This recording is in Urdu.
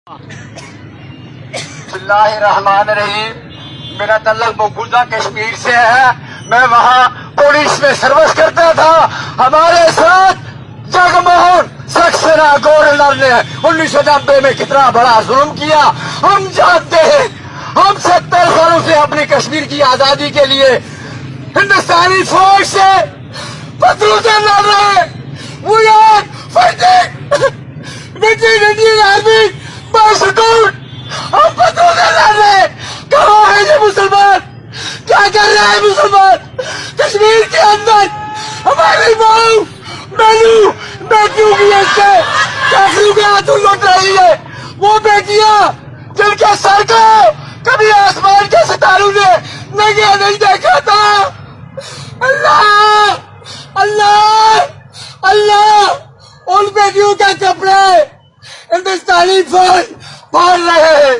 بسم اللہ الرحمن الرحیم. میرا تعلق مقبوضہ کشمیر سے ہے. میں وہاں پولیس میں سروس کرتا تھا. ہمارے ساتھ جگموہن سکسینا گورنر نے 1990 میں کتنا بڑا ظلم کیا ہم جانتے ہیں. ہم 70 سالوں سے اپنی کشمیر کی آزادی کے لیے ہندوستانی فوج سے پتھروں سے لڑ رہے ہیں. We are fighting with the Indian Army by salute. ہم پتھروں سے لڑ رہے ہیں. کہاں ہے یہ مسلمان؟ کیا کر رہے ہیں مسلمان کشمیر کے اندر؟ ہماری ماں مینو بیٹیوں کی ایسے کافروں کے ہاتھوں لوٹ رہی ہے. وہ بیٹیاں جن کے سر کو کبھی آسمان کے ستاروں نے ننگے نہیں دیکھا تھا. اللہ اللہ اللہ ان بیٹیوں کے کپڑے ہندوستانی فوج پھاڑ رہے ہیں.